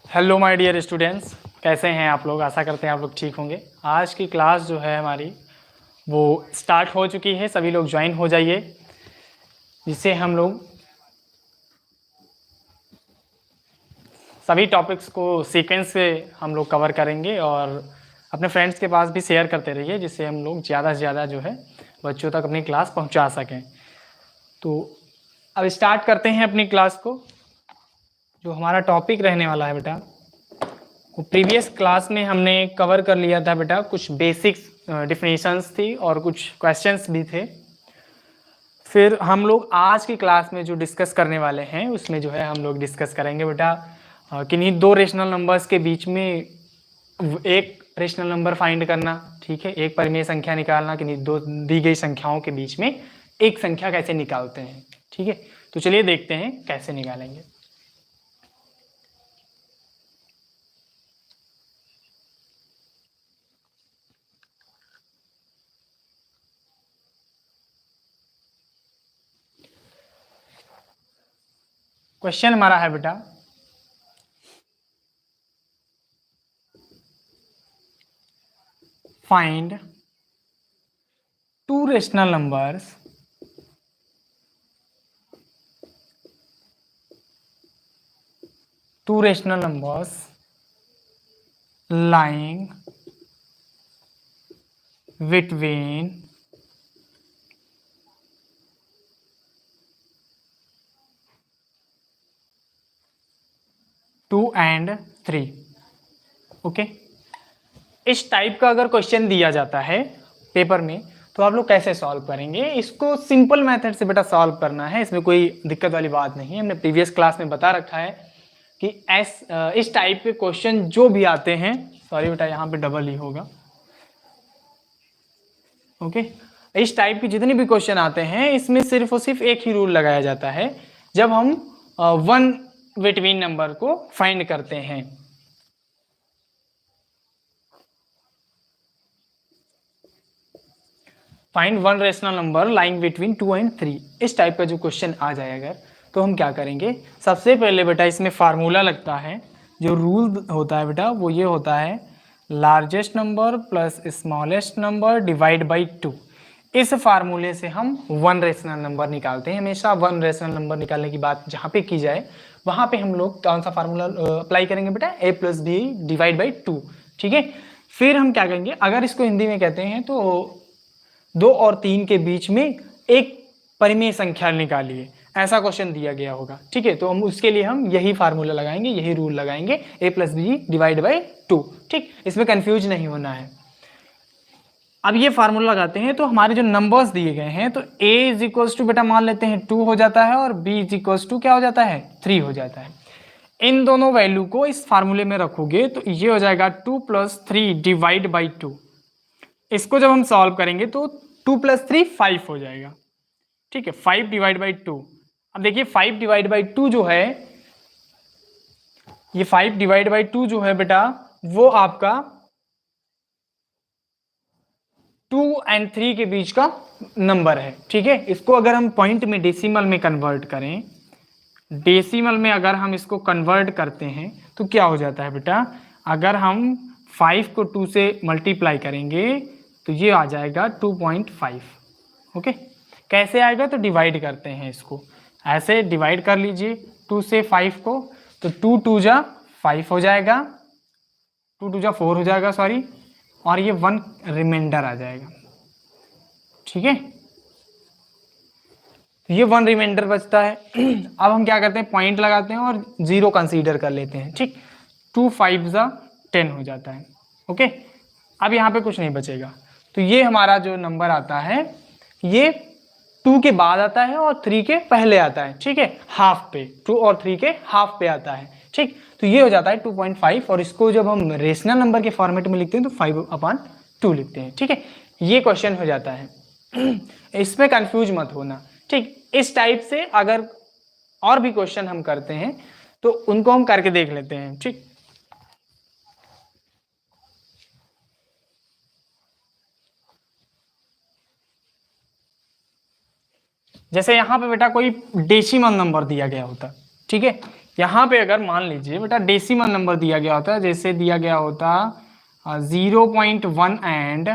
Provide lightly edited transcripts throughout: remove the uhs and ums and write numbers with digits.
Hello my dear students, कैसे हैं आप लोग। आशा करते हैं आप लोग ठीक होंगे। आज की क्लास जो है हमारी वो स्टार्ट हो चुकी है। सभी लोग ज्वाइन हो जाइए, जिससे हम लोग सभी टॉपिक्स को सीक्वेंस से हम लोग कवर करेंगे और अपने फ्रेंड्स के पास भी शेयर करते रहिए, जिससे हम लोग ज़्यादा से ज़्यादा जो है बच्चों तक अपनी क्लास पहुंचा सकें। तो अब स्टार्ट करते हैं अपनी क्लास को। जो हमारा टॉपिक रहने वाला है बेटा, वो प्रीवियस क्लास में हमने कवर कर लिया था बेटा। कुछ बेसिक्स डिफिनीशंस थी और कुछ क्वेश्चंस भी थे। फिर हम लोग आज की क्लास में जो डिस्कस करने वाले हैं उसमें जो है हम लोग डिस्कस करेंगे बेटा किन्हीं दो रेशनल नंबर्स के बीच में एक रेशनल नंबर फाइंड करना। ठीक है, एक परिमेय संख्या निकालना, किन्हीं दो दी गई संख्याओं के बीच में एक संख्या कैसे निकालते हैं। ठीक है, तो चलिए देखते हैं कैसे निकालेंगे। क्वेश्चन हमारा है बेटा, find two rational numbers lying between 2 and 3। Okay, इस टाइप का अगर क्वेश्चन दिया जाता है पेपर में तो आप लोग कैसे सॉल्व करेंगे। इसको सिंपल मेथड से बेटा सॉल्व करना है, इसमें कोई दिक्कत वाली बात नहीं है। हमने प्रीवियस क्लास में बता रखा है कि इस टाइप के क्वेश्चन जो भी आते हैं, सॉरी बेटा यहाँ पे डबल ही होगा। ओके, इस टाइप के जितने भी क्वेश्चन आते हैं इसमें सिर्फ और सिर्फ एक ही रूल लगाया जाता है जब हम वन बिटवीन नंबर को फाइंड करते हैं। Find one rational number lying between 2 and 3, इस टाइप का जो क्वेश्चन आ जाए अगर, तो हम क्या करेंगे। सबसे पहले बेटा इसमें फार्मूला लगता है। जो रूल होता है बेटा वो ये होता है, largest number plus smallest number divide by 2। इस फार्मूले से हम वन रेशनल नंबर निकालते हैं। हमेशा वन रेशनल नंबर निकालने की बात जहाँ पे की जाए वहाँ पे हम लोग कौन सा फार्मूला अप्लाई करेंगे बेटा, a plus B divide by 2। ठीक है, फिर हम क्या करेंगे, अगर इसको हिंदी में कहते हैं तो 2 और 3 के बीच में एक परिमेय संख्या निकालिए, ऐसा क्वेश्चन दिया गया होगा। ठीक है, तो हम उसके लिए हम यही फार्मूला लगाएंगे, यही रूल लगाएंगे, a plus B divide by 2। ठीक, इसमें कंफ्यूज नहीं होना है। अब ये फार्मूला लगाते हैं तो हमारे जो नंबर्स दिए गए हैं, तो a इज इक्वल्स टू बेटा मान लेते हैं 2 हो जाता है और b इज इक्वल्स टू क्या हो जाता है, 3 हो जाता है। इन दोनों वैल्यू को इस फार्मूले में रखोगे तो ये हो जाएगा 2 प्लस 3 डिवाइड बाई 2। इसको जब हम सॉल्व करेंगे तो 2 प्लस 3 5 हो जाएगा। ठीक है, 5 डिवाइड बाई 2। अब देखिए 5 डिवाइड बाई 2 जो है, ये 5 डिवाइड बाई 2 जो है बेटा वो आपका 2 and 3 के बीच का नंबर है। ठीक है, इसको अगर हम पॉइंट में डेसिमल में कन्वर्ट करें, डेसिमल में अगर हम इसको कन्वर्ट करते हैं तो क्या हो जाता है बेटा, अगर हम 5 को 2 से मल्टीप्लाई करेंगे तो ये आ जाएगा 2.5। ओके, कैसे आएगा, तो डिवाइड करते हैं इसको, ऐसे डिवाइड कर लीजिए 2 से 5 को, तो 2 2 जा 5 हो जाएगा, 2 2 जा 4 हो जाएगा सॉरी, और ये 1 रिमाइंडर आ जाएगा। ठीक है, ये 1 रिमाइंडर बचता है। अब हम क्या करते हैं, पॉइंट लगाते हैं और 0 कंसीडर कर लेते हैं। ठीक, 2 5 जा 10 हो जाता है। ओके, अब यहाँ पे कुछ नहीं बचेगा, तो ये हमारा जो नंबर आता है ये 2 के बाद आता है और 3 के पहले आता है। ठीक है, हाफ पे, 2 और 3 के हाफ पे आता है। ठीक, तो ये हो जाता है 2.5, और इसको जब हम रेशनल नंबर के फॉर्मेट में लिखते हैं तो 5/2 लिखते हैं। ठीक है, ये क्वेश्चन हो जाता है। इसमें कंफ्यूज मत होना। ठीक, इस टाइप से अगर और भी क्वेश्चन हम करते हैं तो उनको हम करके देख लेते हैं। ठीक, जैसे यहाँ पे बेटा कोई डेसिमल नंबर दिया गया होता। ठीक है, यहाँ पे अगर मान लीजिए बेटा डेसिमल नंबर दिया गया होता है, जैसे दिया गया होता 0.1 एंड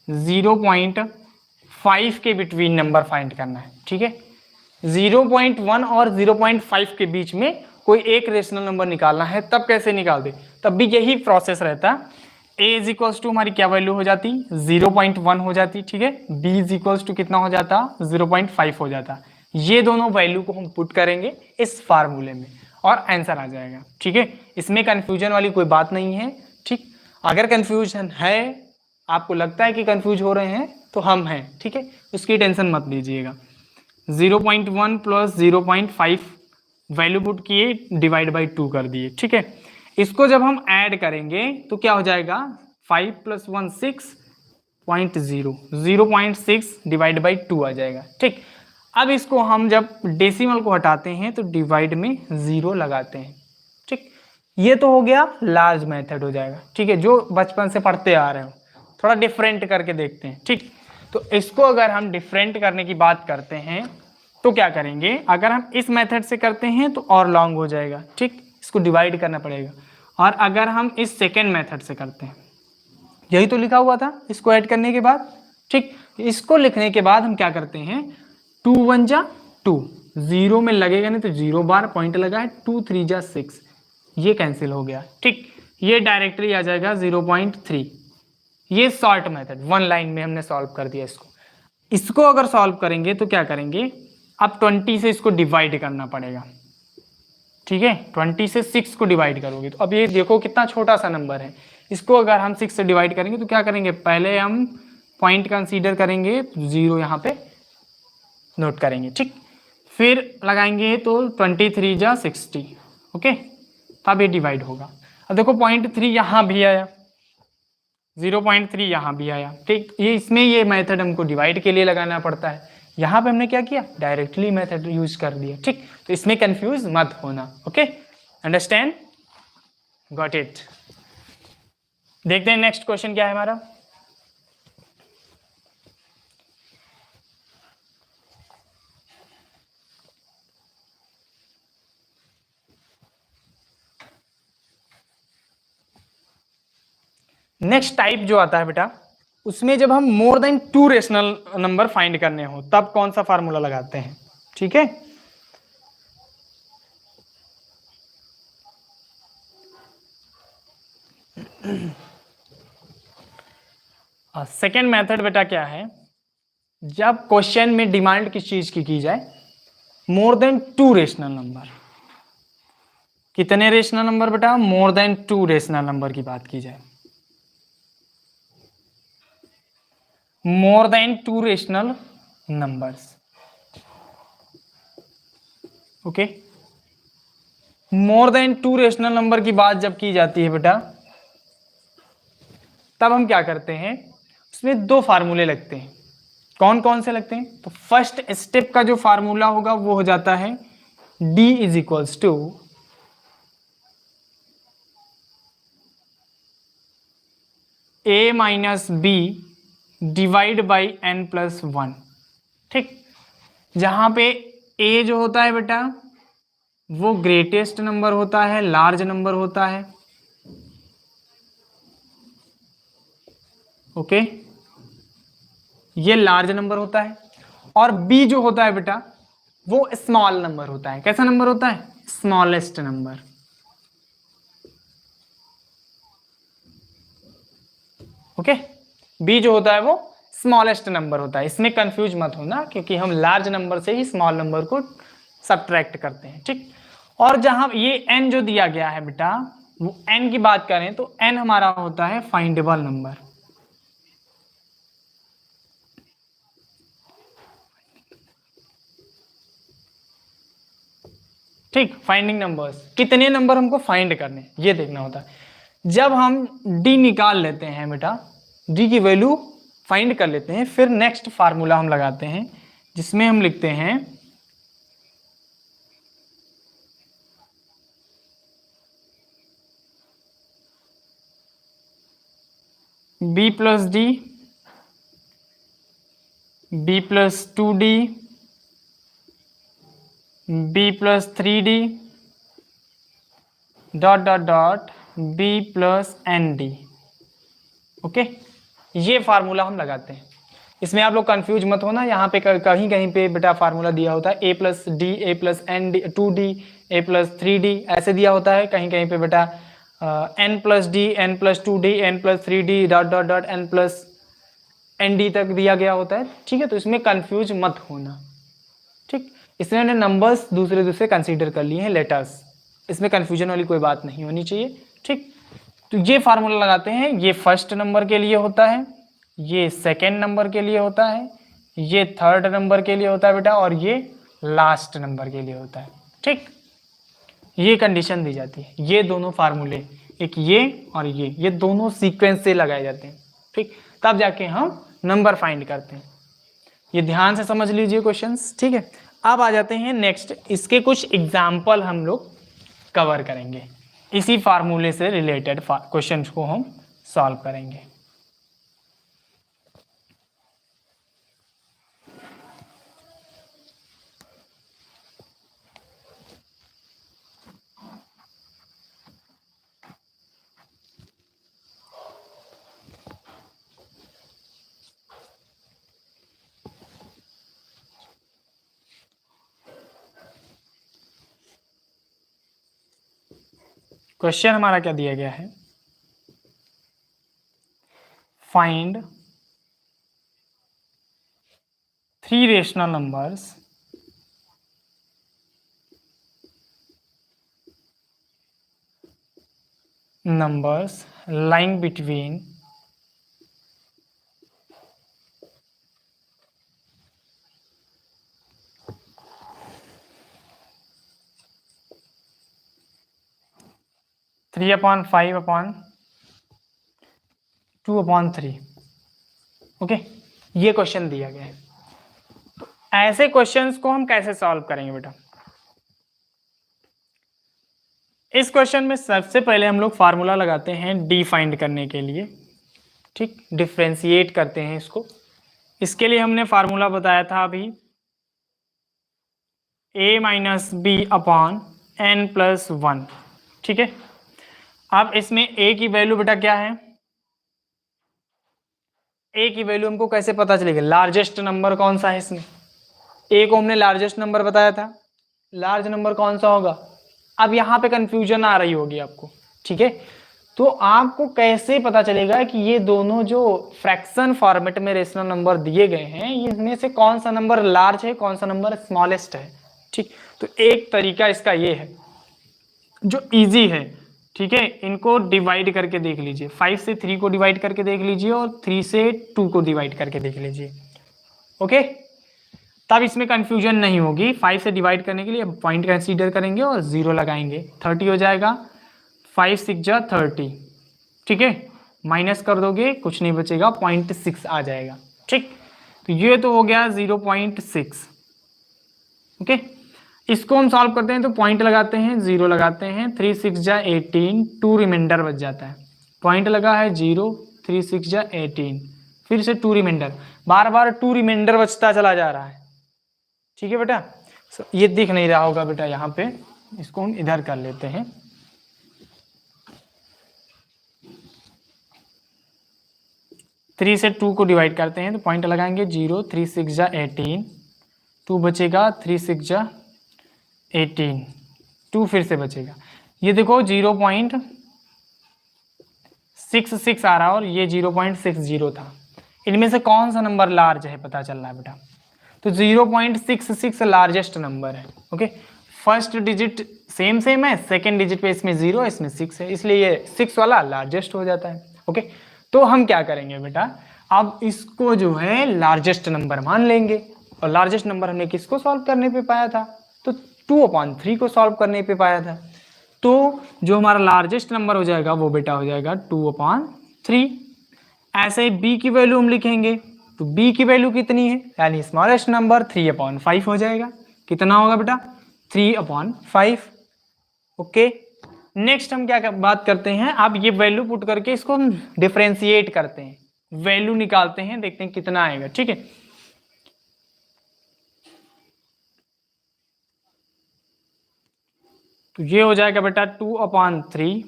0.5 के बिटवीन नंबर फाइंड करना है, ठीक है। 0.1 और 0.5 के बीच में कोई एक रेशनल नंबर निकालना है, तब कैसे निकाल दे, तब भी यही प्रोसेस रहता। a इज इक्वल्स टू हमारी क्या वैल्यू हो जाती, 0.1 हो जाती, ठीक है। b इज इक्वल्स टू कितना हो जाता, 0.5 हो जाता। ये दोनों वैल्यू को हम पुट करेंगे इस फार्मूले में और आंसर आ जाएगा, ठीक है। इसमें कंफ्यूजन वाली कोई बात नहीं है, ठीक। अगर कंफ्यूजन है, आपको लगता है कि कंफ्यूज हो रहे हैं, तो हम हैं, ठीक है, उसकी टेंशन मत लीजिएगा। 0.1 प्लस 0.5 वैल्यू पुट किए, डिवाइड बाई 2 कर दिए, ठीक है। इसको जब हम ऐड करेंगे तो क्या हो जाएगा, 5 प्लस 1 6.0, 0.6 डिवाइड बाई 2 आ जाएगा, ठीक। अब इसको हम जब डेसिमल को हटाते हैं तो डिवाइड में 0 लगाते हैं, ठीक। ये तो हो गया लार्ज मेथड हो जाएगा, ठीक है, जो बचपन से पढ़ते आ रहे हो। थोड़ा डिफरेंट करके देखते हैं, ठीक। तो इसको अगर हम डिफरेंट करने की बात करते हैं तो क्या करेंगे, अगर हम इस मेथड से करते हैं तो और लॉन्ग हो जाएगा, ठीक, इसको डिवाइड करना पड़ेगा। और अगर हम इस सेकेंड मेथड से करते हैं, यही तो लिखा हुआ था इसको ऐड करने के बाद, ठीक। इसको लिखने के बाद हम क्या करते हैं, 2 1 जा 2, 0 में लगेगा नहीं तो 0 बार पॉइंट लगा है, 2 3 जा 6, ये कैंसिल हो गया, ठीक। ये डायरेक्टली आ जाएगा 0.3। ये शॉर्ट मेथड 1 लाइन में हमने सॉल्व कर दिया इसको। इसको अगर सॉल्व करेंगे तो क्या करेंगे, अब 20 से इसको डिवाइड करना पड़ेगा, ठीक है। 20 से 6 को डिवाइड करोगे तो अब ये देखो कितना छोटा सा नंबर है, इसको अगर हम 6 से डिवाइड करेंगे तो क्या करेंगे, पहले हम पॉइंट कंसीडर करेंगे, 0 यहाँ पे नोट करेंगे, ठीक। फिर लगाएंगे तो 23 जा 60, ओके, तब ये डिवाइड होगा। अब देखो 0.3 यहाँ भी आया, 0.3 यहाँ भी आया, ठीक। ये इसमें ये मेथड हमको डिवाइड के लिए लगाना पड़ता है, यहाँ पे हमने क्या किया, डायरेक्टली मेथड यूज कर दिया, ठीक। तो इसमें कंफ्यूज मत होना, ओके, अंडरस्टैंड, गॉट इट। देखते हैं नेक्स्ट क्वेश्चन क्या है हमारा। नेक्स्ट टाइप जो आता है बेटा, उसमें जब हम more than 2 rational number find करने हो तब कौन सा फार्मूला लगाते हैं, ठीक है। सेकेंड मेथड बेटा क्या है, जब क्वेश्चन में डिमांड किस चीज की जाए, मोर देन 2 रेशनल नंबर। कितने रेशनल नंबर बेटा, मोर देन 2 रेशनल नंबर की बात की जाए, more than 2 rational numbers, okay. More than 2 rational number की बात जब की जाती है बेटा, तब हम क्या करते हैं, उसमें 2 फार्मूले लगते हैं। कौन कौन से लगते हैं, तो फर्स्ट स्टेप का जो फार्मूला होगा वो हो जाता है d is equals to a minus B divide by n plus 1, ठीक। जहां पे a जो होता है बेटा वो ग्रेटेस्ट नंबर होता है, लार्ज नंबर होता है, ओके, ये लार्ज नंबर होता है। और b जो होता है बेटा वो स्मॉल नंबर होता है। कैसा नंबर होता है, स्मॉलेस्ट नंबर, ओके। b जो होता है वो स्मॉलेस्ट नंबर होता है, इसमें कंफ्यूज मत होना, क्योंकि हम लार्ज नंबर से ही स्मॉल नंबर को सब्ट्रैक्ट करते हैं, ठीक। और जहां ये n जो दिया गया है बेटा, वो n की बात करें तो n हमारा होता है फाइंडेबल नंबर, ठीक। फाइंडिंग नंबर्स, कितने नंबर हमको फाइंड करने ये देखना होता है। जब हम d निकाल लेते हैं बेटा, d की वैल्यू फाइंड कर लेते हैं, फिर नेक्स्ट फार्मूला हम लगाते हैं जिसमें हम लिखते हैं b plus D, b plus 2d, b plus 3d, dot dot dot B plus N D. Okay, ये फार्मूला हम लगाते हैं। इसमें आप लोग कंफ्यूज मत होना, यहाँ पे कहीं कहीं पे बेटा फार्मूला दिया होता है A plus D, A plus N D, 2D, A plus 3D, ऐसे दिया होता है। कहीं कहीं पे बेटा N plus D, N plus 2D, N plus 3D, dot dot dot N plus N D तक दिया गया होता है। ठीक है, तो इसमें कंफ्यूज मत होना। ठीक, इसमें हमने नंबर्स दूसरे दूसरे कंसीडर कर लिए हैं, लेटर्स, इसमें कंफ्यूजन वाली कोई बात नहीं होनी चाहिए। ठीक, तो ये फार्मूला लगाते हैं। ये फर्स्ट नंबर के लिए होता है, ये सेकेंड नंबर के लिए होता है, ये थर्ड नंबर के लिए होता है बेटा, और ये लास्ट नंबर के लिए होता है। ठीक, ये कंडीशन दी जाती है। ये दोनों फार्मूले, एक ये और ये दोनों सीक्वेंस से लगाए जाते हैं। ठीक, तब जाके हम नंबर फाइंड करते हैं। ये ध्यान से समझ लीजिए क्वेश्चंस। ठीक है, अब आ जाते हैं नेक्स्ट, इसके कुछ एग्जाम्पल हम लोग कवर करेंगे। इसी फार्मूले से रिलेटेड क्वेश्चंस को हम सॉल्व करेंगे। क्वेश्चन हमारा क्या दिया गया है, find 3 rational numbers lying between 3/5/2/3। Okay, ये क्वेश्चन दिया गया है। तो ऐसे क्वेश्चंस को हम कैसे सॉल्व करेंगे बेटा? इस क्वेश्चन में सबसे पहले हम लोग फार्मूला लगाते हैं डी फाइंड करने के लिए। ठीक, डिफ्रेंशिएट करते हैं इसको। इसके लिए हमने फार्मूला बताया था अभी, a-b/n+1। ठीक है, अब इसमें a की वैल्यू बेटा क्या है? a की वैल्यू हमको कैसे पता चलेगी? लार्जेस्ट नंबर कौन सा है इसमें? a को हमने लार्जेस्ट नंबर बताया था, लार्ज नंबर कौन सा होगा? अब यहाँ पे कंफ्यूजन आ रही होगी आपको। ठीक है, तो आपको कैसे पता चलेगा कि ये दोनों जो फ्रैक्शन फॉर्मेट में रेशनल नंबर दिए गए हैं, इनमें से कौन सा नंबर लार्ज है, कौन सा नंबर स्मॉलेस्ट है? ठीक, तो एक तरीका इसका ये है जो इजी है। ठीक है, इनको डिवाइड करके देख लीजिए। 5 से 3 को डिवाइड करके देख लीजिए और 3 से 2 को डिवाइड करके देख लीजिए। ओके, तब इसमें कंफ्यूजन नहीं होगी। 5 से डिवाइड करने के लिए पॉइंट कंसीडर करेंगे और 0 लगाएंगे, 30 हो जाएगा। 5 6 जा 30। ठीक है, माइनस कर दोगे कुछ नहीं बचेगा, 0.6 आ जाएगा। ठीक, तो ये तो हो गया 0.6। ओके, इसको हम सॉल्व करते हैं तो पॉइंट लगाते हैं, 0 लगाते हैं। 3 6 जा 18, 2 रिमाइंडर बच जाता है। पॉइंट लगा है 0, 3 6 जा 18, फिर से 2 रिमाइंडर, बार बार 2 रिमाइंडर बचता चला जा रहा है। ठीक है बेटा, ये दिख नहीं रहा होगा बेटा यहाँ पे, इसको हम इधर कर लेते हैं। थ्री से 2 को डिवाइड करते हैं तो पॉइंट लगाएंगे 0, 3 6 जा 18, 2 बचेगा, 3 6 जा 18, 2 फिर से बचेगा। ये देखो 0.66 आ रहा है और ये 0.60 था। इनमें से कौन सा नंबर लार्ज है पता चल रहा है बेटा? तो 0.66 लार्जेस्ट नंबर है। ओके, फर्स्ट डिजिट सेम है, सेकेंड डिजिट पे इसमें 0 है, इसमें 6 है, इसलिए ये 6 वाला लार्जेस्ट हो जाता है। ओके, तो हम क्या करेंगे बेटा, अब इसको जो है लार्जेस्ट नंबर मान लेंगे। और लार्जेस्ट नंबर हमने किसको सॉल्व करने पे पाया था? तो 2/3 को सॉल्व करने पे पाया था। तो जो हमारा लार्जेस्ट नंबर हो जाएगा वो बेटा हो जाएगा 2/3। ऐसे ही b की वैल्यू हम लिखेंगे, तो b की वैल्यू कितनी है, यानी स्मॉलेस्ट नंबर 3/5 हो जाएगा। कितना होगा बेटा? 3/5। ओके, नेक्स्ट हम क्या बात करते हैं, अब ये वैल्यू पुट करके इसको हम डिफरेंशिएट करते हैं, वैल्यू निकालते हैं, देखते हैं कितना आएगा। ठीक है, तो ये हो जाएगा बेटा 2/3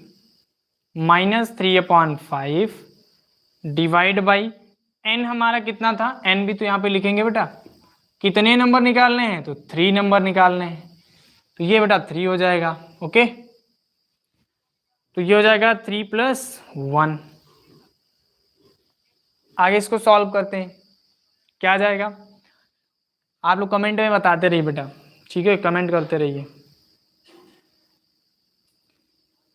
-3/5 डिवाइड बाई n हमारा कितना था, n भी तो यहाँ पे लिखेंगे बेटा, कितने नंबर निकालने हैं, तो 3 नंबर निकालने हैं, तो ये बेटा 3 हो जाएगा। ओके, तो ये हो जाएगा 3 + 1। आगे इसको सॉल्व करते हैं, क्या आ जाएगा, आप लोग कमेंट में बताते रहिए बेटा, ठीक है, कमेंट करते रहिए।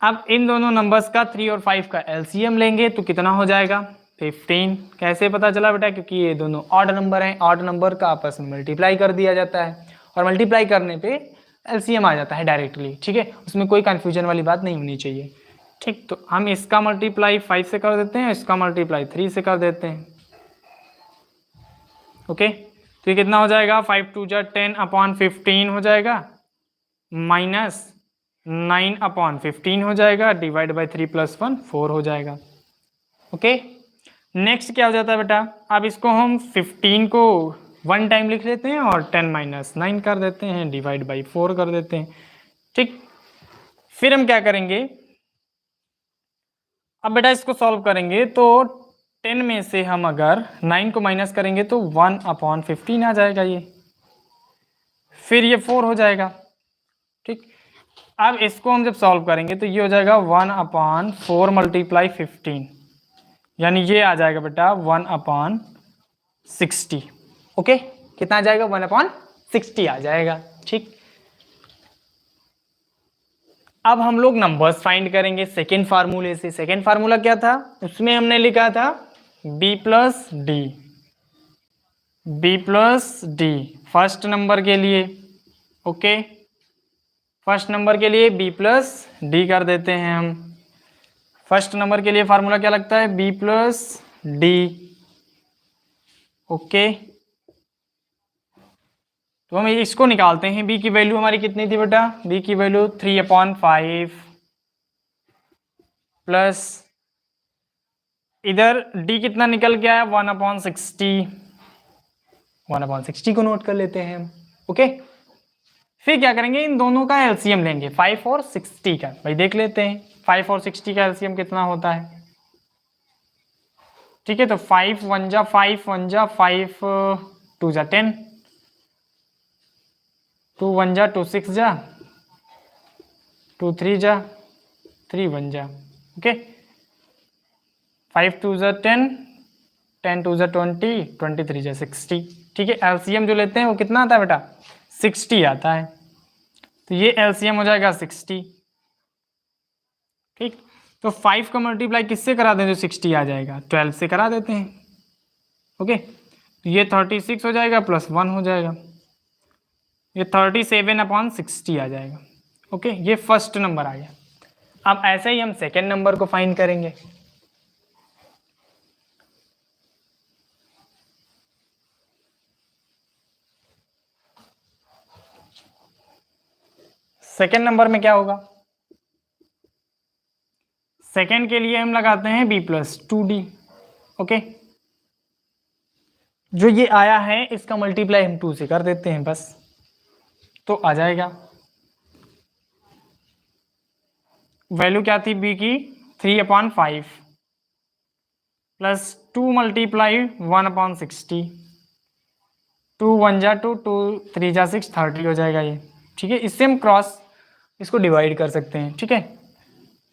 अब इन दोनों नंबर्स का 3 और 5 का एलसीएम लेंगे तो कितना हो जाएगा, 15। कैसे पता चला बेटा, क्योंकि ये दोनों ऑड नंबर हैं, ऑड नंबर का आपस में मल्टीप्लाई कर दिया जाता है और मल्टीप्लाई करने पे एलसीएम आ जाता है डायरेक्टली, ठीक है, उसमें कोई कन्फ्यूजन वाली बात नहीं होनी चाहिए। ठीक, तो हम इसका मल्टीप्लाई 5 से कर देते हैं, इसका मल्टीप्लाई 3 से कर देते हैं। ओके, तो ये कितना हो जाएगा, 5 × 2 = 10/15 हो जाएगा, माइनस 9/15 हो जाएगा, डिवाइड बाई 3 + 1 4 हो जाएगा। ओके, नेक्स्ट क्या हो जाता है बेटा, अब इसको हम 15 को 1 टाइम लिख लेते हैं और 10 - 9 कर देते हैं, डिवाइड बाई 4 कर देते हैं। ठीक, फिर हम क्या करेंगे, अब बेटा इसको सॉल्व करेंगे तो 10 में से हम अगर 9 को माइनस करेंगे तो 1/15 आ जाएगा ये, फिर ये 4 हो जाएगा। ठीक, अब इसको हम जब सॉल्व करेंगे तो ये हो जाएगा 1/4 × 15, यानी ये आ जाएगा बेटा 1/60। ओके, कितना आ जाएगा, 1/60 आ जाएगा। ठीक, अब हम लोग नंबर्स फाइंड करेंगे सेकेंड फार्मूले से। सेकेंड फार्मूला क्या था, उसमें हमने लिखा था b + d, b + d first number के लिए। ओके, फर्स्ट नंबर के लिए b + d कर देते हैं हम। फर्स्ट नंबर के लिए फार्मूला क्या लगता है, b + d। ओके, तो हम इसको निकालते हैं, b की वैल्यू हमारी कितनी थी बेटा, b की वैल्यू 3/5 प्लस इधर d कितना निकल गया है, 1/60। 1/60 को नोट कर लेते हैं हम। ओके, फिर क्या करेंगे, इन दोनों का एलसीएम लेंगे, 5 और 60 का। भाई देख लेते हैं 5 और 60 का एलसीएम कितना होता है। ठीक है, तो 5 × 1 = 5, 1 × 5, 2 × 10, 2 × 1 = 2, 6 × 2, 3 × 3, 1 × ओके, 5 × 2 = 10, 10 × 2 = 20, 23 × 60। ठीक है, एलसीएम जो लेते हैं वो कितना आता है बेटा, 60 आता है, तो ये एलसीएम हो जाएगा 60। ठीक, तो 5 का मल्टीप्लाई किससे करा दें जो 60 आ जाएगा, 12 से करा देते हैं। ओके, तो ये 36 हो जाएगा प्लस 1 हो जाएगा, ये 37/60 आ जाएगा। ओके, ये फर्स्ट नंबर आ गया। अब ऐसे ही हम सेकेंड नंबर को फाइंड करेंगे। सेकेंड नंबर में क्या होगा, सेकेंड के लिए हम लगाते हैं b + 2d। ओके, जो ये आया है इसका मल्टीप्लाई हम 2 से कर देते हैं बस, तो आ जाएगा। वैल्यू क्या थी b की, 3/5 प्लस 2 × 1/60, 2 × 1 = 2, 2 × 3 = 6, 30 हो जाएगा ये। ठीक है, इससे हम क्रॉस इसको डिवाइड कर सकते हैं। ठीक है,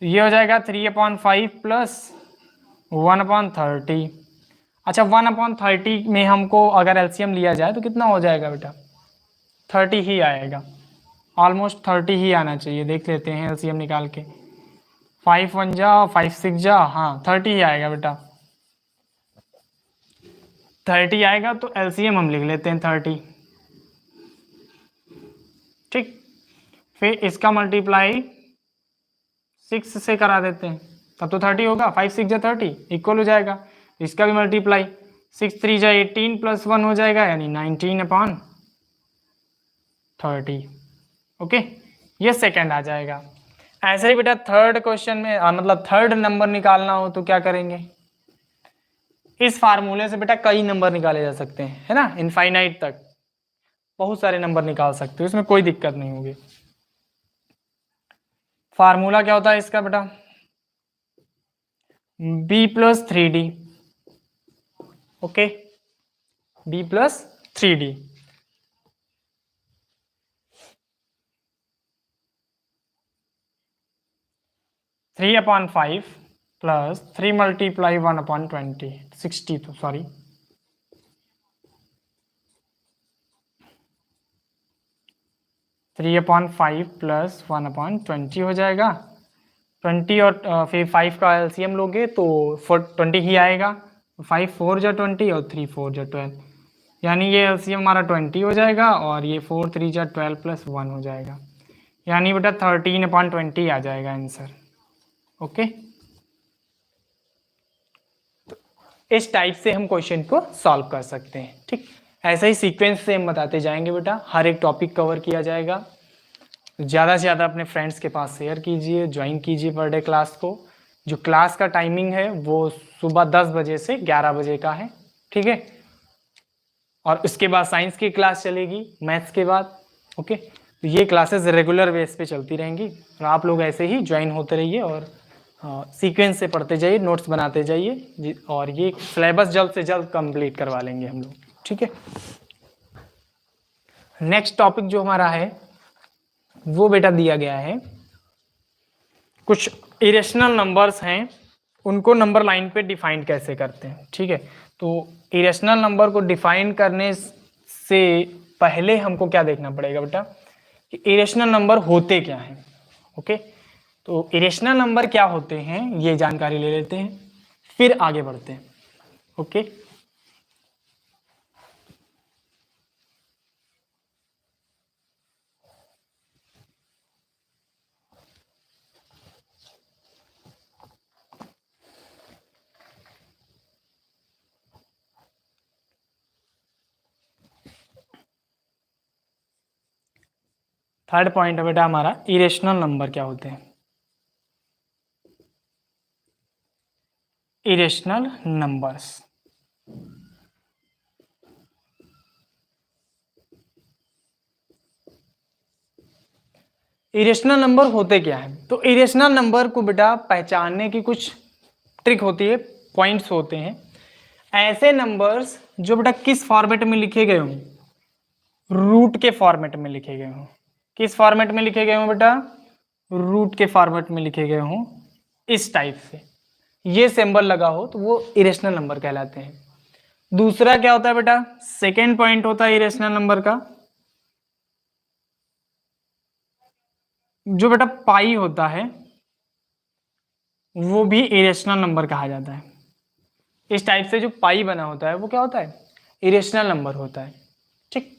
ये हो जाएगा 3/5 प्लस 1/30। अच्छा, 1/30 में हमको अगर एलसीएम लिया जाए तो कितना हो जाएगा बेटा, 30 ही आएगा, ऑलमोस्ट 30 ही आना चाहिए। देख लेते हैं एलसीएम निकाल के, 5 × 1 = 5, 6 × हाँ 30 ही आएगा बेटा, 30 आएगा, तो एलसीएम हम लिख लेते हैं 30। ठीक, फिर इसका मल्टीप्लाई 6 से करा देते हैं, तब तो 30 होगा, 5 × 6 = 30 इक्वल हो जाएगा। इसका भी मल्टीप्लाई 6 × 3 = 18 प्लस 1 हो जाएगा, यानी 19/30। ओके, ये सेकंड आ जाएगा। ऐसे ही बेटा थर्ड क्वेश्चन में मतलब थर्ड नंबर निकालना हो तो क्या करेंगे, इस फार्मूले से बेटा कई नंबर निकाले जा सकते हैं, है ना, इनफाइनाइट तक बहुत सारे नंबर निकाल सकते हो, इसमें कोई दिक्कत नहीं होगी। फार्मूला क्या होता है इसका बेटा, b plus 3d, okay, b plus 3d। 3/5 plus 3 multiply 1/20, 60, तो सॉरी 3/5 प्लस 1/20 हो जाएगा। 20 और फिर 5 का एलसीएम लोगे तो 20 ही आएगा। 5 4 जा 20 और 3 4 जा 12, यानी ये एलसीएम हमारा 20 हो जाएगा और ये 4 3 जा 12 प्लस 1 हो जाएगा, यानी बेटा 13/20 आ जाएगा आंसर। ओके, तो इस टाइप से हम क्वेश्चन को सॉल्व कर सकते हैं। ठीक, ऐसे ही सीक्वेंस से हम बताते जाएंगे बेटा, हर एक टॉपिक कवर किया जाएगा। ज़्यादा से ज़्यादा अपने फ्रेंड्स के पास शेयर कीजिए, ज्वाइन कीजिए पर डे क्लास को। जो क्लास का टाइमिंग है वो सुबह 10 बजे से 11 बजे का है, ठीक है, और उसके बाद साइंस की क्लास चलेगी मैथ्स के बाद। ओके, तो ये क्लासेस रेगुलर बेस पे चलती रहेंगी और आप लोग ऐसे ही ज्वाइन होते रहिए और सीक्वेंस से पढ़ते जाइए, नोट्स बनाते जाइए, और ये सिलेबस जल्द से जल्द कंप्लीट करवा लेंगे हम लोग। ठीक है, नेक्स्ट टॉपिक जो हमारा है वो बेटा दिया गया है, कुछ इरेशनल नंबर्स हैं, उनको नंबर लाइन पे डिफाइन कैसे करते हैं। ठीक है, तो इरेशनल नंबर को डिफाइन करने से पहले हमको क्या देखना पड़ेगा बेटा कि इरेशनल नंबर होते क्या हैं। ओके, तो इरेशनल नंबर क्या होते हैं ये जानकारी ले लेते हैं, फिर आगे बढ़ते हैं। ओके, थर्ड पॉइंट है बेटा हमारा, इरेशनल नंबर क्या होते हैं। इरेशनल नंबर्स, इरेशनल नंबर होते क्या है। तो इरेशनल नंबर को बेटा पहचानने की कुछ ट्रिक होती है, पॉइंट्स होते हैं। ऐसे नंबर्स जो बेटा किस फॉर्मेट में लिखे गए हों, रूट के फॉर्मेट में लिखे गए हों। किस फॉर्मेट में लिखे गए हों बेटा, रूट के फॉर्मेट में लिखे गए हों, इस टाइप से ये सिंबल लगा हो तो वो इरेशनल नंबर कहलाते हैं। दूसरा क्या होता है बेटा, सेकेंड पॉइंट होता है इरेशनल नंबर का, जो बेटा पाई होता है वो भी इरेशनल नंबर कहा जाता है। इस टाइप से जो पाई बना होता है वो क्या होता है, इरेशनल नंबर होता है। ठीक,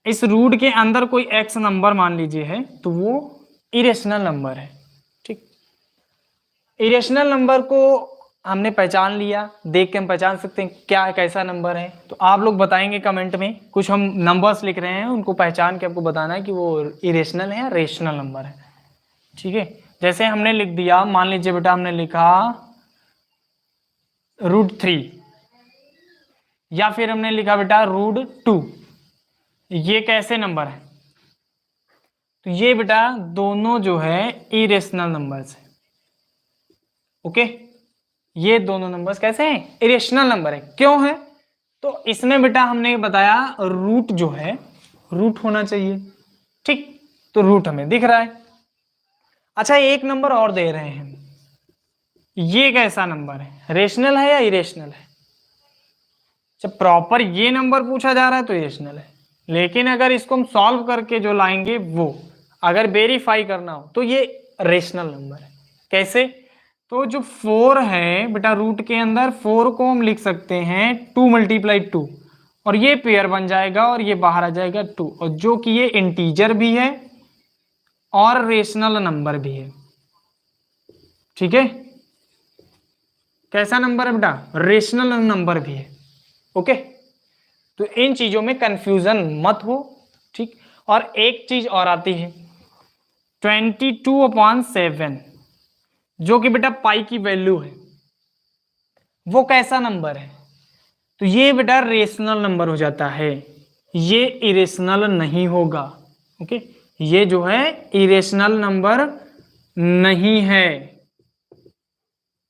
इस रूट के अंदर कोई एक्स नंबर मान लीजिए है तो वो इरेशनल नंबर है। ठीक, इरेशनल नंबर को हमने पहचान लिया, देख के हम पहचान सकते हैं क्या कैसा नंबर है। तो आप लोग बताएंगे कमेंट में, कुछ हम नंबर्स लिख रहे हैं उनको पहचान के आपको बताना है कि वो इरेशनल है या रेशनल नंबर है। ठीक है, जैसे हमने लिख दिया, मान लीजिए बेटा हमने लिखा √3 या फिर हमने लिखा बेटा √2, ये कैसे नंबर है, तो ये बेटा दोनों जो है इरेशनल नंबर्स है। ओके, ये दोनों नंबर्स कैसे हैं, इरेशनल नंबर है। क्यों है, तो इसमें बेटा हमने बताया रूट जो है रूट होना चाहिए। ठीक, तो रूट हमें दिख रहा है। अच्छा, एक नंबर और दे रहे हैं, ये कैसा नंबर है, रेशनल है या इरेशनल है। जब प्रॉपर ये नंबर पूछा जा रहा है तो इरेशनल है, लेकिन अगर इसको हम सॉल्व करके जो लाएंगे वो अगर वेरीफाई करना हो तो ये रेशनल नंबर है। कैसे, तो जो 4 है बेटा रूट के अंदर 4 को हम लिख सकते हैं 2 × 2 और ये पेयर बन जाएगा और ये बाहर आ जाएगा 2, और जो कि ये इंटीजर भी है और रेशनल नंबर भी है। ठीक है, कैसा नंबर है बेटा, रेशनल नंबर भी है। ओके, तो इन चीजों में कंफ्यूजन मत हो। ठीक, और एक चीज और आती है 22/7, जो कि बेटा पाई की वैल्यू है, वो कैसा नंबर है, तो ये बेटा रेशनल नंबर हो जाता है, ये इरेशनल नहीं होगा। ओके, ये जो है इरेशनल नंबर नहीं है।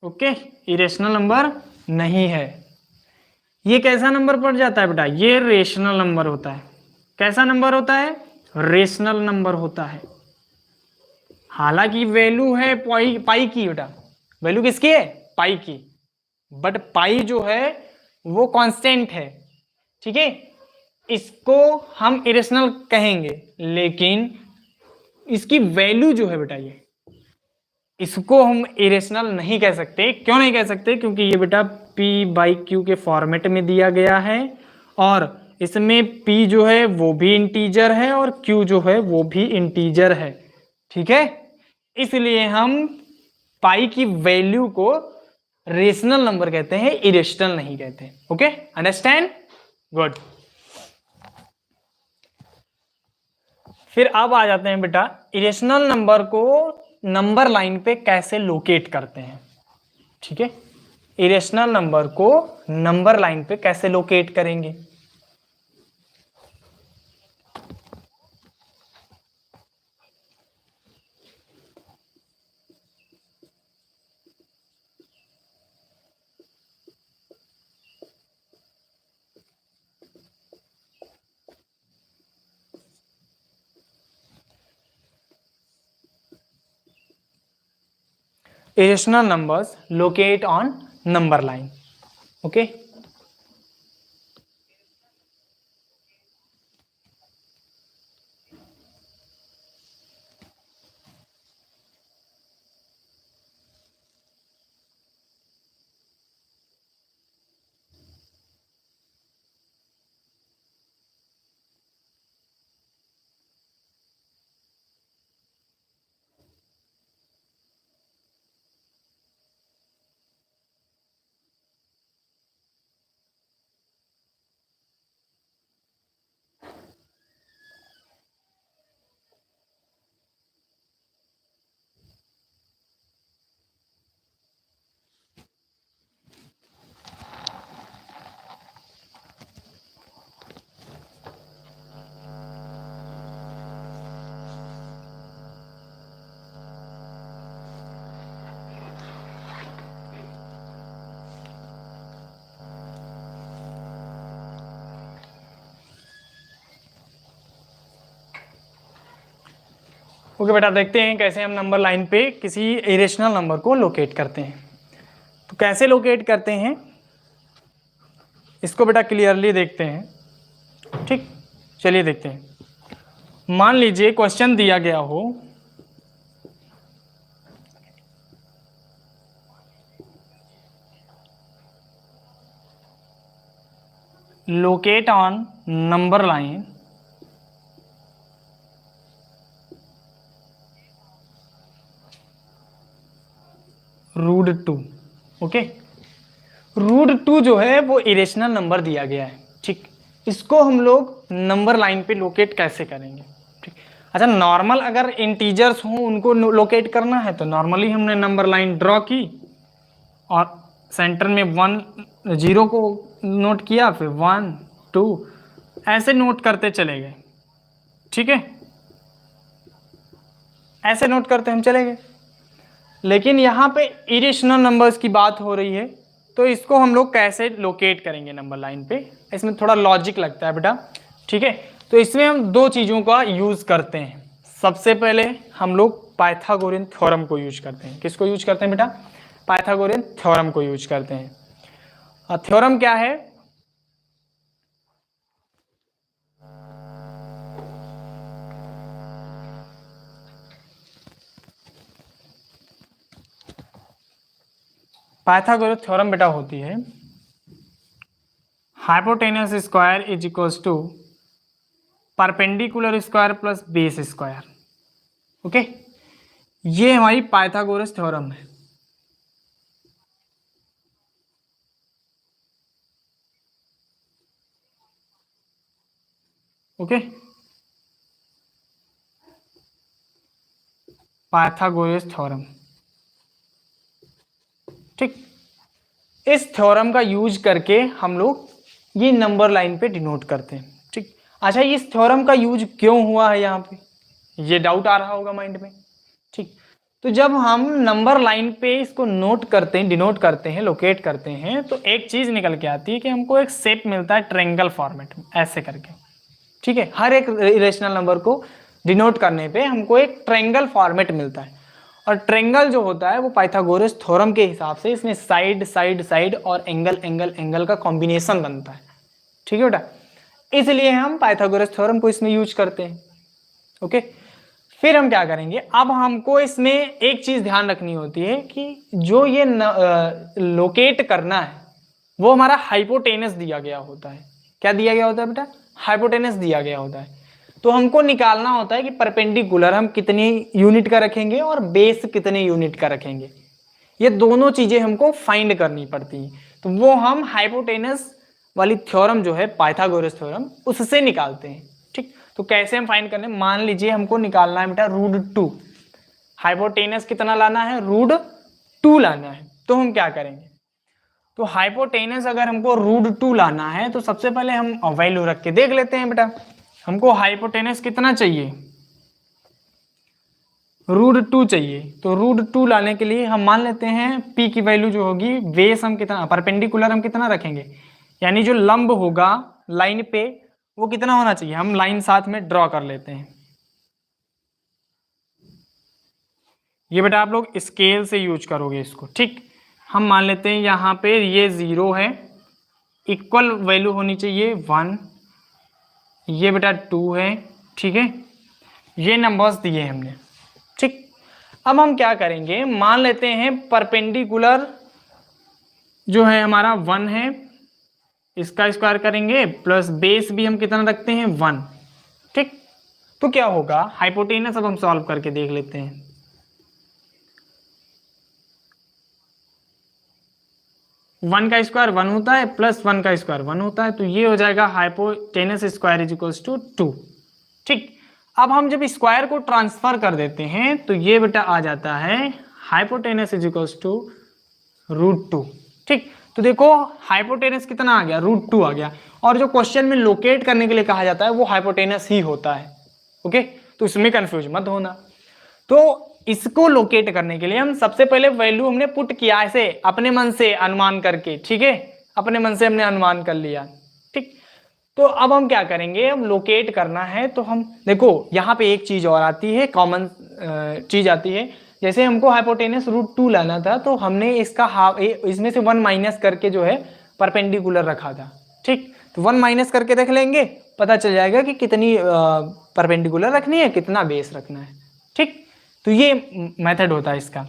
ओके, इरेशनल नंबर नहीं है। ये कैसा नंबर पड़ जाता है बेटा? ये रेशनल नंबर होता है। कैसा नंबर होता है? रेशनल नंबर होता है। हालांकि वैल्यू है पाई की बेटा, वैल्यू किसकी है? पाई की, बट पाई जो है वो कांस्टेंट है। ठीक है, इसको हम इरेशनल कहेंगे, लेकिन इसकी वैल्यू जो है बेटा, ये इसको हम इरेशनल नहीं कह सकते। क्यों नहीं कह सकते? क्योंकि ये बेटा p/q के फॉर्मेट में दिया गया है, और इसमें p जो है वो भी इंटीजर है और q जो है वो भी इंटीजर है। ठीक है, इसलिए हम पाई की वैल्यू को रेशनल नंबर कहते हैं, इरेशनल नहीं कहते। Okay, understand? गुड। फिर अब आ जाते हैं बेटा, इरेशनल नंबर को नंबर लाइन पे कैसे लोकेट करते हैं। ठीक है, इरेशनल नंबर को नंबर लाइन पे कैसे लोकेट करेंगे? Irrational numbers locate on number line. Okay. Okay बेटा, देखते हैं कैसे हम नंबर लाइन पे किसी इरेशनल नंबर को लोकेट करते हैं। तो कैसे लोकेट करते हैं इसको बेटा क्लियरली देखते हैं। ठीक, चलिए देखते हैं। मान लीजिए क्वेश्चन दिया गया हो, locate on number line √2। Okay, √2 जो है वो इरेशनल नंबर दिया गया है। ठीक, इसको हम लोग नंबर लाइन पे लोकेट कैसे करेंगे? ठीक, अच्छा, नॉर्मल अगर इंटीजर्स हों उनको लोकेट करना है तो नॉर्मली हमने नंबर लाइन ड्रॉ की और सेंटर में 1 0 को नोट किया, फिर 1 2 ऐसे नोट करते चले गए। ठीक है, ऐसे नोट करते हम चले गए। लेकिन यहाँ पे इरेशनल नंबर्स की बात हो रही है, तो इसको हम लोग कैसे लोकेट करेंगे नंबर लाइन पे? इसमें थोड़ा लॉजिक लगता है बेटा। ठीक है, तो इसमें हम दो चीज़ों का यूज़ करते हैं। सबसे पहले हम लोग पाइथागोरियन थ्योरम को यूज करते हैं। किसको यूज करते हैं बेटा? पाइथागोरियन थ्योरम को यूज करते हैं। और थ्योरम क्या है? पाइथागोरस थ्योरम बेटा होती है hypotenuse square is equals to perpendicular square plus base square. Okay, ये हमारी पाइथागोरस थ्योरम है। Okay, Pythagoras theorem. ठीक, इस थ्योरम का यूज करके हम लोग ये नंबर लाइन पे डिनोट करते हैं। ठीक, अच्छा, इस थ्योरम का यूज क्यों हुआ है यहाँ पे? ये डाउट आ रहा होगा माइंड में, ठीक। तो जब हम नंबर लाइन पे इसको नोट करते हैं, डिनोट करते हैं, लोकेट करते हैं, तो एक चीज निकल के आती है कि हमको एक शेप मिलता है ट्रायंगल फॉर्मेट में ऐसे करके, ठीक है। हर एक इरेशनल नंबर को डिनोट करने पे हमको एक ट्रायंगल फॉर्मेट मिलता है, और ट्रायंगल जो होता है वो पाइथागोरस थ्योरम के हिसाब से इसमें साइड साइड साइड और एंगल एंगल एंगल का कॉम्बिनेशन बनता है, ठीक है बेटा। इसलिए हम पाइथागोरस थ्योरम को इसमें यूज करते हैं, ओके। फिर हम क्या करेंगे, अब हमको इसमें एक चीज ध्यान रखनी होती है कि जो ये लोकेट करना है वो हमारा हाइपोटेनस दिया गया होता है। क्या दिया गया होता है बेटा? हाइपोटेनस दिया गया होता है। तो हमको निकालना होता है कि परपेंडिकुलर हम कितनी यूनिट का रखेंगे और बेस कितने यूनिट का रखेंगे। ये दोनों चीजें हमको फाइंड करनी पड़ती हैं। तो वो हम हाइपोटेनस वाली थ्योरम जो है पाइथागोरस थ्योरम, उससे निकालते हैं, ठीक। तो कैसे हम फाइंड करने, मान लीजिए हमको निकालना है बेटा √2, हाइपोटेनस कितना लाना है? √2 लाना है। तो हम क्या करेंगे, तो हाइपोटेनस अगर हमको √2 लाना है तो सबसे पहले हम वैल्यू रख के देख लेते हैं बेटा। हमको हाइपोटेनस कितना चाहिए? √2 चाहिए। तो √2 लाने के लिए हम मान लेते हैं p की वैल्यू जो होगी, बेस हम कितना, परपेंडिकुलर हम कितना रखेंगे, यानी जो लंब होगा लाइन पे वो कितना होना चाहिए, हम लाइन साथ में ड्रॉ कर लेते हैं। ये बेटा आप लोग स्केल से यूज करोगे इसको, ठीक। हम मान लेते हैं यहाँ पे ये 0 है, इक्वल वैल्यू होनी चाहिए 1, ये बेटा 2 है, ठीक है। ये नंबर्स दिए हमने, ठीक। अब हम क्या करेंगे, मान लेते हैं परपेंडिकुलर जो है हमारा 1 है, इसका स्क्वायर करेंगे प्लस बेस भी हम कितना रखते हैं 1, ठीक। तो क्या होगा, हाइपोटेनस अब हम सॉल्व करके देख लेते हैं। वन का स्क्वायर 1 होता है प्लस 1 का स्क्वायर 1 होता है, तो ये हो जाएगा hypotenuse square is equals to 2, ठीक। अब हम जब स्क्वायर को ट्रांसफर कर देते हैं तो ये बेटा आ जाता है हाइपोटेनस इज इक्वल्स टू √2, ठीक। तो देखो हाइपोटेनस कितना आ गया, √2 आ गया, और जो क्वेश्चन में लोकेट करने के लिए कहा जाता है वो हाइपोटेनस ही होता है, ओके। तो इसमें कंफ्यूज मत होना। तो इसको लोकेट करने के लिए हम सबसे पहले वैल्यू हमने पुट किया ऐसे अपने मन से अनुमान करके, ठीक है, अपने मन से हमने अनुमान कर लिया, ठीक। तो अब हम क्या करेंगे, हम लोकेट करना है तो हम देखो यहाँ पे एक चीज और आती है, कॉमन चीज आती है। जैसे हमको हाइपोटेनस √2 लाना था तो हमने इसका इसमें से 1 माइनस करके जो है परपेंडिकुलर रखा था, ठीक। तो 1 माइनस करके देख लेंगे, पता चल जाएगा कि कितनी परपेंडिकुलर रखनी है, कितना बेस रखना है, ठीक। तो ये मेथड होता है इसका।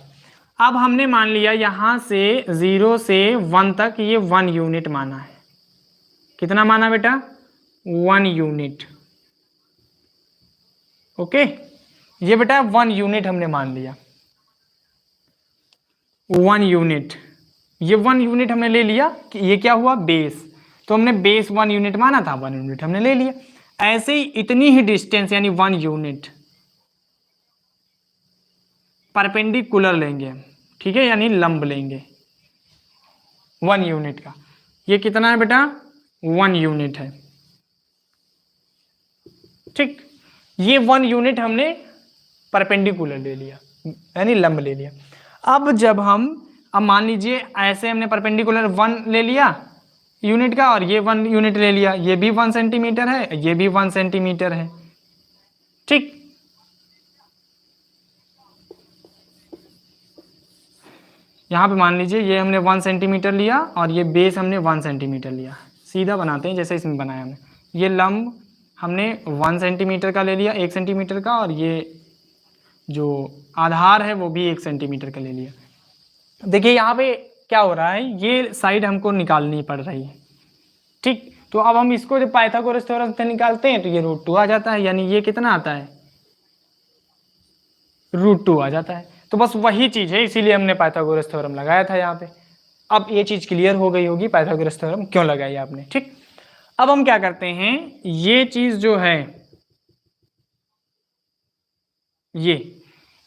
अब हमने मान लिया यहाँ से 0 से 1 तक ये 1 यूनिट माना है। कितना माना बेटा? 1 यूनिट, ओके। ये बेटा 1 यूनिट हमने मान लिया, 1 यूनिट, ये 1 यूनिट हमने ले लिया कि ये क्या हुआ, बेस। तो हमने बेस 1 यूनिट माना था, 1 यूनिट हमने ले लिया। ऐसे ही इतनी ही डिस्टेंस यानी 1 यूनिट परपेंडिकुलर लेंगे, ठीक है, यानी लंब लेंगे 1 यूनिट का। ये कितना है बेटा? 1 यूनिट है, ठीक। ये 1 यूनिट हमने परपेंडिकुलर ले लिया यानी लंब ले लिया। अब जब हम, अब मान लीजिए ऐसे हमने परपेंडिकुलर 1 ले लिया यूनिट का और ये 1 यूनिट ले लिया, ये भी 1 सेंटीमीटर है, ये भी 1 सेंटीमीटर है, ठीक। यहाँ पे मान लीजिए ये हमने 1 सेंटीमीटर लिया और ये बेस हमने 1 सेंटीमीटर लिया। सीधा बनाते हैं जैसे इसमें बनाया हमने। ये लंब हमने 1 सेंटीमीटर का ले लिया, 1 सेंटीमीटर का, और ये जो आधार है वो भी 1 सेंटीमीटर का ले लिया। देखिए यहाँ पे क्या हो रहा है, ये साइड हमको निकालनी पड़ रही है, ठीक। तो अब हम इसको जब पाइथागोरस थ्योरम से निकालते हैं तो ये √2 आ जाता है, यानी ये कितना आता है, √2 आ जाता है। तो बस वही चीज है, इसीलिए हमने पाइथागोरस थ्योरम लगाया था यहाँ पे। अब ये चीज क्लियर हो गई होगी पाइथागोरस थ्योरम क्यों लगाई आपने, ठीक। अब हम क्या करते हैं, ये चीज जो है, ये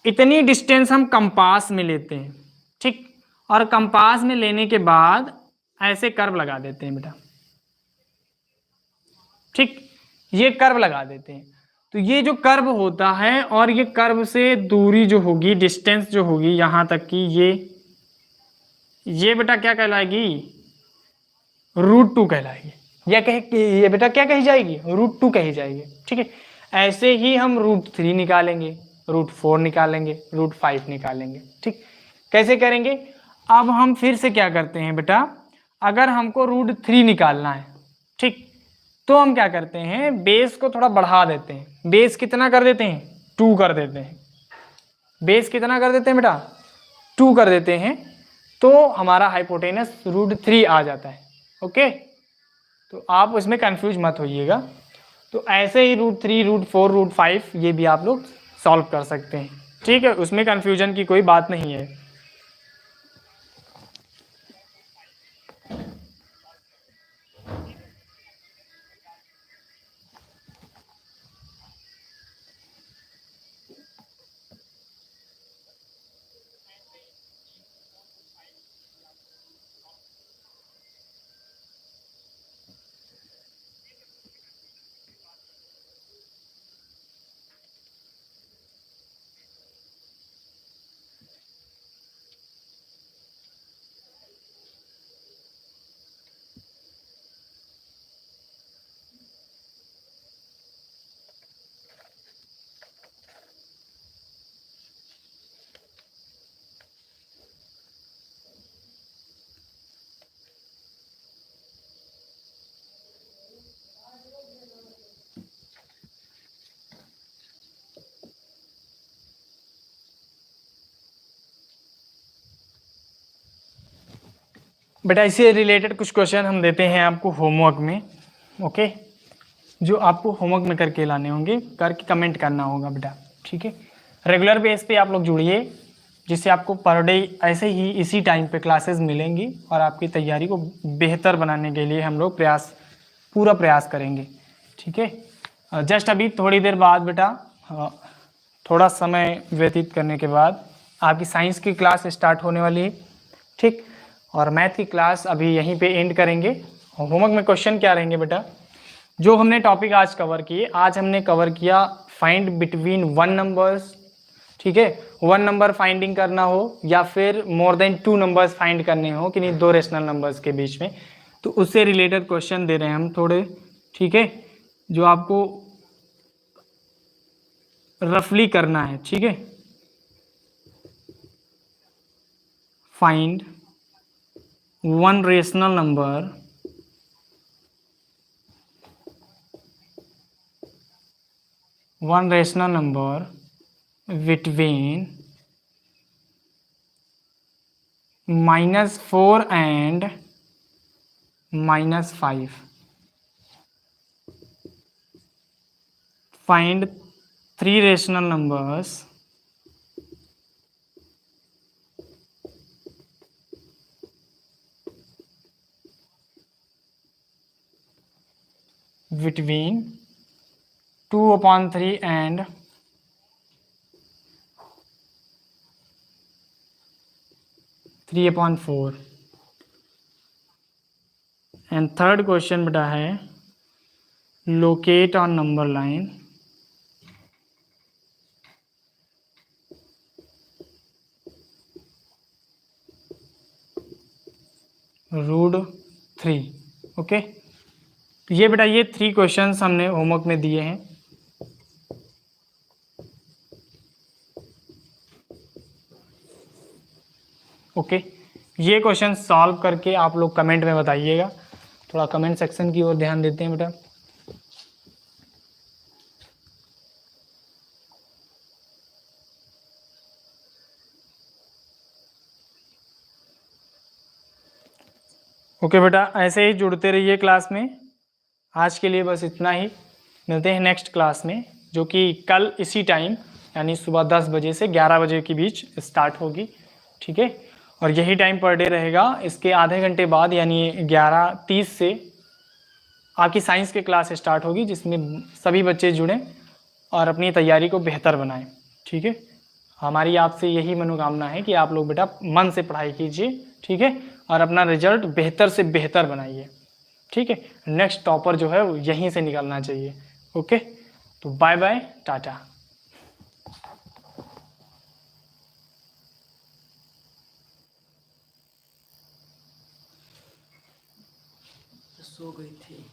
इतनी डिस्टेंस हम कंपास में लेते हैं, ठीक। और कंपास में लेने के बाद ऐसे कर्व लगा देते हैं बेटा, ठीक। ये कर्व लगा देते हैं। तो ये जो कर्व होता है और ये कर्व से दूरी जो होगी, डिस्टेंस जो होगी यहाँ तक की, ये बेटा क्या कहलाएगी, √2 कहलाएगी। या ये बेटा क्या कही जाएगी, √2 कही जाएगी। ठीक है, ऐसे ही हम √3 निकालेंगे, √4 निकालेंगे, √5 निकालेंगे। ठीक, कैसे करेंगे, अब हम फिर से क्या करते हैं बेटा, अगर हमको √3 निकालना है, ठीक, तो हम क्या करते हैं, बेस को थोड़ा बढ़ा देते हैं। बेस कितना कर देते हैं, 2 कर देते हैं। बेस कितना कर देते हैं बेटा, 2 कर देते हैं, तो हमारा हाइपोटेनस √3 आ जाता है। ओके, तो आप उसमें कंफ्यूज मत होइएगा। तो ऐसे ही √3, √4, √5 ये भी आप लोग सॉल्व कर सकते हैं। ठीक है, उसमें कंफ्यूजन की कोई बात नहीं है। बेटा इससे रिलेटेड कुछ क्वेश्चन हम देते हैं आपको होमवर्क में। ओके, जो आपको होमवर्क में करके लाने होंगे, करके कमेंट करना होगा बेटा। ठीक है, रेगुलर बेस पे आप लोग जुड़िए, जिससे आपको पर डे ऐसे ही इसी टाइम पे क्लासेस मिलेंगी और आपकी तैयारी को बेहतर बनाने के लिए हम लोग पूरा प्रयास करेंगे। ठीक है, जस्ट अभी थोड़ी देर बाद बेटा, थोड़ा समय व्यतीत करने के बाद आपकी साइंस की क्लास स्टार्ट होने वाली है। ठीक, और मैथ की क्लास अभी यहीं पे एंड करेंगे। होमवर्क में क्वेश्चन क्या रहेंगे बेटा, जो हमने टॉपिक आज कवर किए, आज हमने कवर किया फाइंड बिटवीन 1 नंबर्स। ठीक है, 1 नंबर फाइंडिंग करना हो या फिर मोर देन 2 नंबर्स फाइंड करने हो कि नहीं, 2 रेशनल नंबर्स के बीच में, तो उससे रिलेटेड क्वेश्चन दे रहे हैं हम थोड़े। ठीक है, जो आपको रफली करना है। ठीक है, find 1 rational number between -4 and -5. Find 3 rational numbers between 2/3 and 3/4। And third question बेटा है locate on number line √3। Okay, ये बेटा ये 3 क्वेश्चंस हमने होमवर्क में दिए हैं। ओके, ये क्वेश्चन सॉल्व करके आप लोग कमेंट में बताइएगा। थोड़ा कमेंट सेक्शन की ओर ध्यान देते हैं बेटा। ओके बेटा, ऐसे ही जुड़ते रहिए क्लास में। आज के लिए बस इतना ही, मिलते हैं नेक्स्ट क्लास में, जो कि कल इसी टाइम यानी सुबह 10 बजे से 11 बजे के बीच स्टार्ट होगी। ठीक है, और यही टाइम पर डे रहेगा। इसके आधे घंटे बाद यानी 11:30 से आपकी साइंस की क्लास स्टार्ट होगी, जिसमें सभी बच्चे जुड़ें और अपनी तैयारी को बेहतर बनाएं। ठीक है, हमारी आपसे यही मनोकामना है कि आप लोग बेटा मन से पढ़ाई कीजिए। ठीक है, और अपना रिजल्ट बेहतर से बेहतर बनाइए। ठीक है, नेक्स्ट टॉपर जो है वो यहीं से निकलना चाहिए। ओके, तो बाय बाय, टाटा। सो गई थी।